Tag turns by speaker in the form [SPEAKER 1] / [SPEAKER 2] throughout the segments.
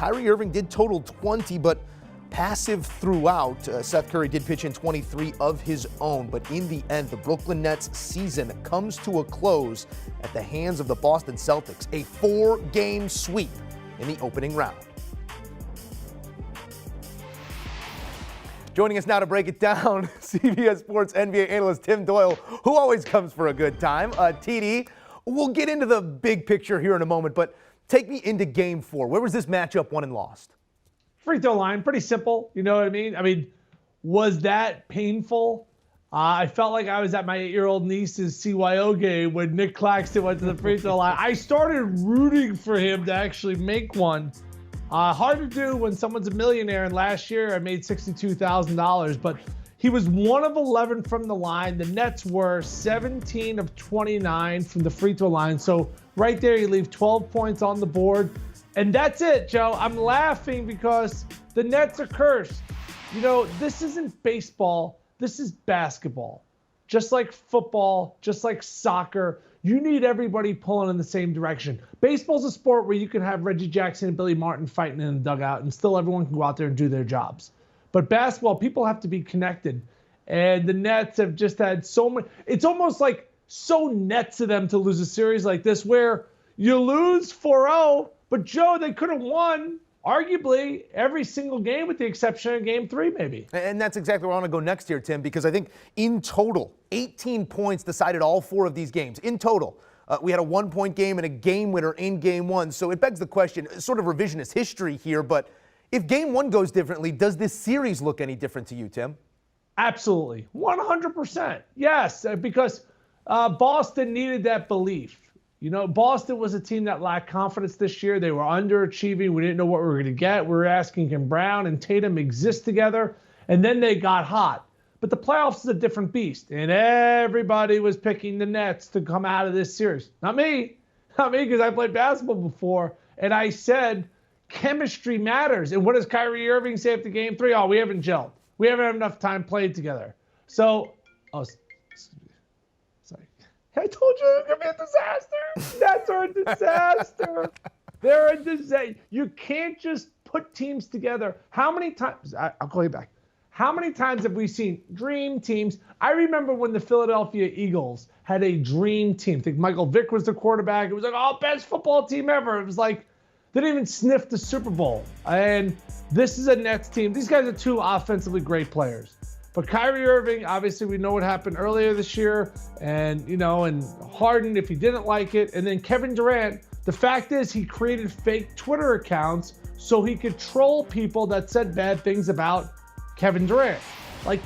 [SPEAKER 1] Kyrie Irving did total 20, but passive throughout. Seth Curry did pitch in 23 of his own, but in the end, the Brooklyn Nets season comes to a close at the hands of the Boston Celtics, a 4-game sweep in the opening round. Joining us now to break it down, CBS Sports NBA analyst Tim Doyle, who always comes for a good time. TD, we'll get into the big picture here in a moment, but take me into Game 4. Where was this matchup won and lost?
[SPEAKER 2] Free throw line, pretty simple. You know what I mean? I mean, was that painful? I felt like I was at my 8-year-old niece's CYO game when Nick Claxton went to the free throw line. I started rooting for him to actually make one. Hard to do when someone's a millionaire, and last year I made $62,000, but he was 1 of 11 from the line. The Nets were 17 of 29 from the free throw line. So right there, you leave 12 points on the board. And that's it, Joe. I'm laughing because the Nets are cursed. You know, this isn't baseball. This is basketball. Just like football, just like soccer, you need everybody pulling in the same direction. Baseball's a sport where you can have Reggie Jackson and Billy Martin fighting in the dugout and still everyone can go out there and do their jobs. But basketball, people have to be connected. And the Nets have just had so many. It's almost like so Nets of them to lose a series like this where you lose 4-0, but Joe, they could have won arguably every single game with the exception of Game 3 maybe.
[SPEAKER 1] And that's exactly where I want to go next here, Tim, because I think in total, 18 points decided all 4 of these games. In total, we had a 1-point game and a game winner in Game 1. So it begs the question, sort of revisionist history here, but if Game 1 goes differently, does this series look any different to you, Tim?
[SPEAKER 2] Absolutely. 100%. Yes, because Boston needed that belief. You know, Boston was a team that lacked confidence this year. They were underachieving. We didn't know what we were going to get. We were asking, can Brown and Tatum exist together? And then they got hot. But the playoffs is a different beast. And everybody was picking the Nets to come out of this series. Not me. Not me, because I played basketball before. And I said, chemistry matters. And what does Kyrie Irving say after Game 3? Oh, we haven't gelled. We haven't had enough time played together. So, I told you it was going to be a disaster. Nets are a disaster. They're a disaster. You can't just put teams together. How many times? I'll call you back. How many times have we seen dream teams? I remember when the Philadelphia Eagles had a dream team. I think Michael Vick was the quarterback. It was like, oh, best football team ever. It was like they didn't even sniff the Super Bowl. And this is a Nets team. These guys are 2 offensively great players. But Kyrie Irving, obviously we know what happened earlier this year. And, you know, and Harden, if he didn't like it. And then Kevin Durant, the fact is he created fake Twitter accounts so he could troll people that said bad things about Kevin Durant. Like,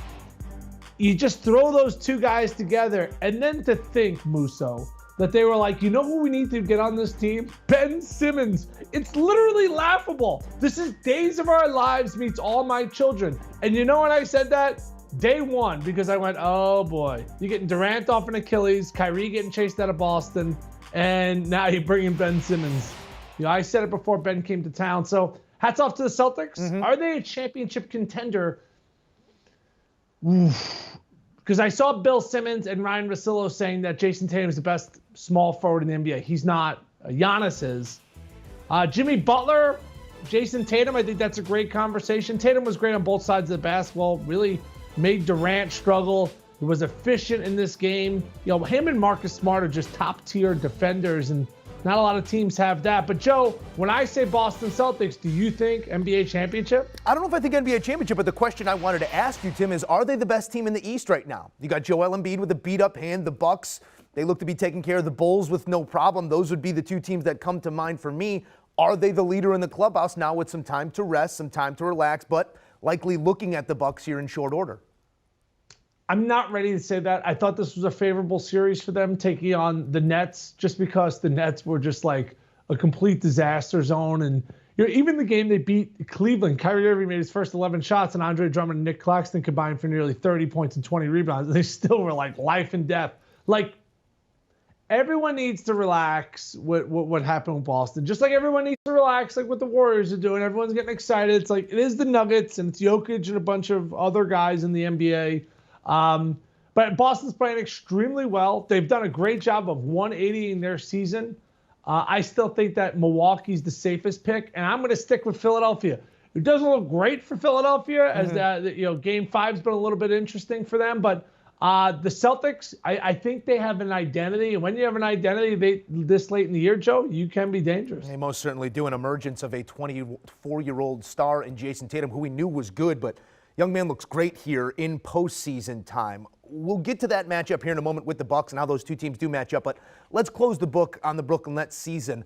[SPEAKER 2] you just throw those 2 guys together. And then to think, Musso, that they were like, you know who we need to get on this team? Ben Simmons. It's literally laughable. This is Days of Our Lives meets All My Children. And you know when I said that? Day 1, because I went, oh boy, you're getting Durant off an Achilles, Kyrie getting chased out of Boston, and now you're bringing Ben Simmons. You know, I said it before Ben came to town. So hats off to the Celtics. Mm-hmm. Are they a championship contender? Because I saw Bill Simmons and Ryan Russillo saying that Jason Tatum is the best small forward in the NBA. He's not. Giannis is. Jimmy Butler, Jason Tatum, I think that's a great conversation. Tatum was great on both sides of the basketball, really made Durant struggle. He was efficient in this game. You know, him and Marcus Smart are just top-tier defenders, and not a lot of teams have that. But, Joe, when I say Boston Celtics, do you think NBA championship?
[SPEAKER 1] I don't know if I think NBA championship, but the question I wanted to ask you, Tim, is are they the best team in the East right now? You got Joel Embiid with a beat-up hand. The Bucks, they look to be taking care of the Bulls with no problem. Those would be the 2 teams that come to mind for me. Are they the leader in the clubhouse now with some time to rest, some time to relax, but likely looking at the Bucks here in short order?
[SPEAKER 2] I'm not ready to say that. I thought this was a favorable series for them taking on the Nets just because the Nets were just like a complete disaster zone. And you know, even the game they beat Cleveland, Kyrie Irving made his first 11 shots and Andre Drummond and Nick Claxton combined for nearly 30 points and 20 rebounds. They still were like life and death. Like, everyone needs to relax what happened with Boston. Just like everyone needs to relax like what the Warriors are doing. Everyone's getting excited. It's like it is the Nuggets and it's Jokic and a bunch of other guys in the NBA. But Boston's playing extremely well. They've done a great job of 180ing their season. I still think that Milwaukee's the safest pick, and I'm going to stick with Philadelphia. It doesn't look great for Philadelphia, as Game 5's been a little bit interesting for them, but the Celtics, I think they have an identity, and when you have an identity this late in the year, Joe, you can be dangerous.
[SPEAKER 1] They most certainly do. An emergence of a 24-year-old star in Jason Tatum, who we knew was good, but young man looks great here in postseason time. We'll get to that matchup here in a moment with the Bucks and how those two teams do match up, but let's close the book on the Brooklyn Nets season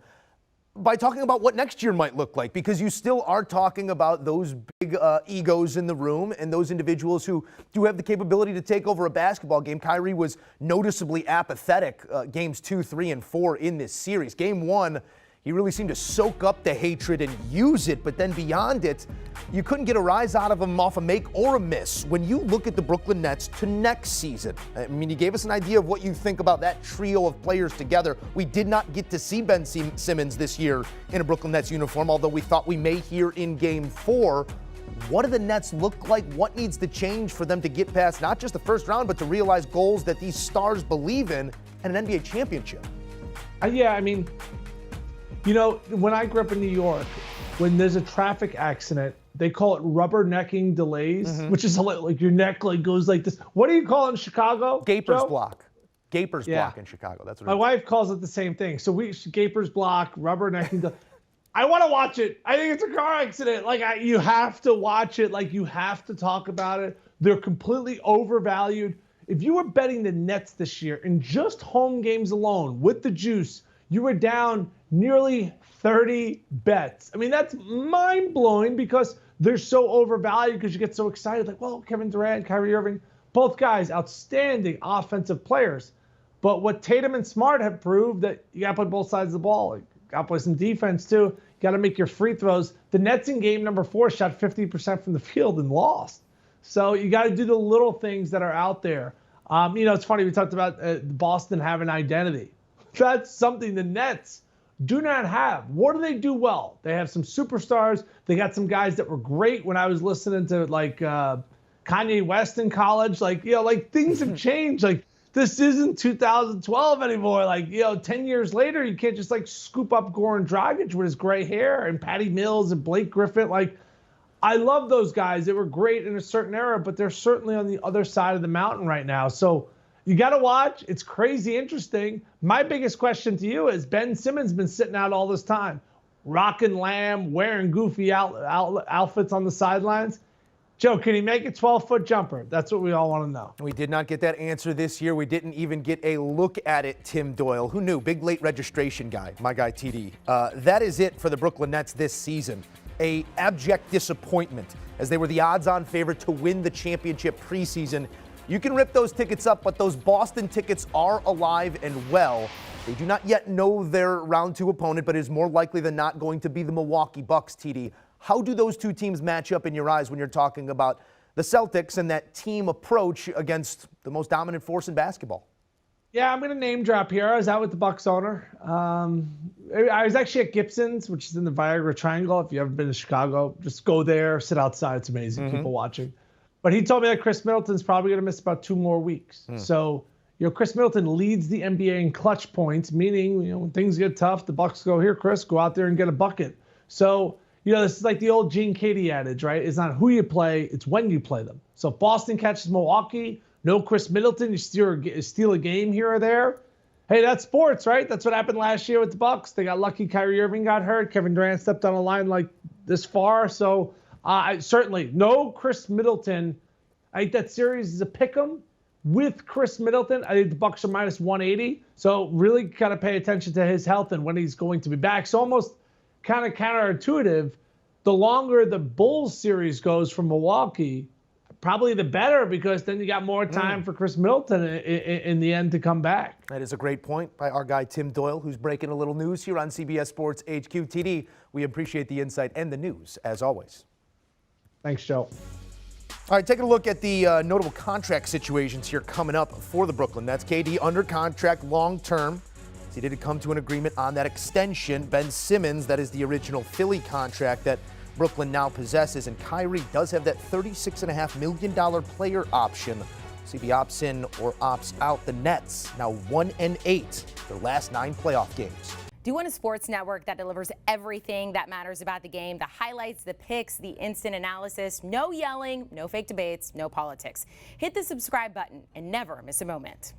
[SPEAKER 1] by talking about what next year might look like, because you still are talking about those big egos in the room and those individuals who do have the capability to take over a basketball game. Kyrie was noticeably apathetic games 2, 3, and 4 in this series. Game 1, he really seemed to soak up the hatred and use it, but then beyond it, you couldn't get a rise out of him off a make or a miss. When you look at the Brooklyn Nets to next season, I mean, you gave us an idea of what you think about that trio of players together. We did not get to see Ben Simmons this year in a Brooklyn Nets uniform, although we thought we may here in Game 4. What do the Nets look like? What needs to change for them to get past not just the first round, but to realize goals that these stars believe in and an NBA championship?
[SPEAKER 2] Yeah, I mean, when I grew up in New York, when there's a traffic accident, they call it rubbernecking delays, which is like your neck goes like this. What do you call it in Chicago?
[SPEAKER 1] Gaper's
[SPEAKER 2] Joe?
[SPEAKER 1] Block. Gaper's Block in Chicago. That's what
[SPEAKER 2] my wife calls it the same thing. So Gaper's Block, rubbernecking. I want to watch it. I think it's a car accident. You have to watch it. You have to talk about it. They're completely overvalued. If you were betting the Nets this year in just home games alone with the juice, you were down nearly 30 bets. I mean, that's mind-blowing because they're so overvalued because you get so excited. Kevin Durant, Kyrie Irving, both guys, outstanding offensive players. But what Tatum and Smart have proved, that you got to play both sides of the ball. You got to play some defense, too. You got to make your free throws. The Nets in game number 4 shot 50% from the field and lost. So you got to do the little things that are out there. It's funny, we talked about Boston having identity. That's something the Nets do not have. What do they do well? They have some superstars. They got some guys that were great when I was listening to Kanye West in college. Things have changed. This isn't 2012 anymore. 10 years later, you can't just scoop up Goran Dragic with his gray hair and Patty Mills and Blake Griffin. I love those guys. They were great in a certain era, but they're certainly on the other side of the mountain right now. So you got to watch. It's crazy interesting. My biggest question to you is, Ben Simmons been sitting out all this time, rocking lamb, wearing goofy outfits on the sidelines. Joe, can he make a 12-foot jumper? That's what we all want to know.
[SPEAKER 1] We did not get that answer this year. We didn't even get a look at it, Tim Doyle. Who knew? Big late registration guy, my guy TD. That is it for the Brooklyn Nets this season. A abject disappointment, as they were the odds-on favorite to win the championship preseason. You can rip those tickets up, but those Boston tickets are alive and well. They do not yet know their round 2 opponent, but it is more likely than not going to be the Milwaukee Bucks, TD. How do those two teams match up in your eyes when you're talking about the Celtics and that team approach against the most dominant force in basketball?
[SPEAKER 2] Yeah, I'm going to name drop here. I was out with the Bucks owner. I was actually at Gibson's, which is in the Viagra Triangle. If you've ever been to Chicago, just go there, sit outside. It's amazing. People watching. But he told me that Chris Middleton's probably going to miss about 2 more weeks. So, Chris Middleton leads the NBA in clutch points, meaning, when things get tough, the Bucks go, here, Chris, go out there and get a bucket. So, this is like the old Gene Katie adage, right? It's not who you play, it's when you play them. So if Boston catches Milwaukee, no Chris Middleton, you steal a game here or there. Hey, that's sports, right? That's what happened last year with the Bucks. They got lucky. Kyrie Irving got hurt. Kevin Durant stepped on a line this far. So certainly no Chris Middleton. I think that series is a pick'em with Chris Middleton. I think the Bucks are minus 180. So really got to pay attention to his health and when he's going to be back. So almost kind of counterintuitive. The longer the Bulls series goes from Milwaukee, probably the better, because then you got more time for Chris Middleton in the end to come back.
[SPEAKER 1] That is a great point by our guy Tim Doyle, who's breaking a little news here on CBS Sports HQ. TD, we appreciate the insight and the news, as always.
[SPEAKER 2] Thanks, Joe.
[SPEAKER 1] All right, taking a look at the notable contract situations here coming up for the Brooklyn Nets. KD under contract long-term. He did come to an agreement on that extension. Ben Simmons, that is the original Philly contract that Brooklyn now possesses. And Kyrie does have that $36.5 million player option. See if he opts in or opts out. The Nets now 1-8, their last 9 playoff games.
[SPEAKER 3] Do you want a sports network that delivers everything that matters about the game? The highlights, the picks, the instant analysis, no yelling, no fake debates, no politics. Hit the subscribe button and never miss a moment.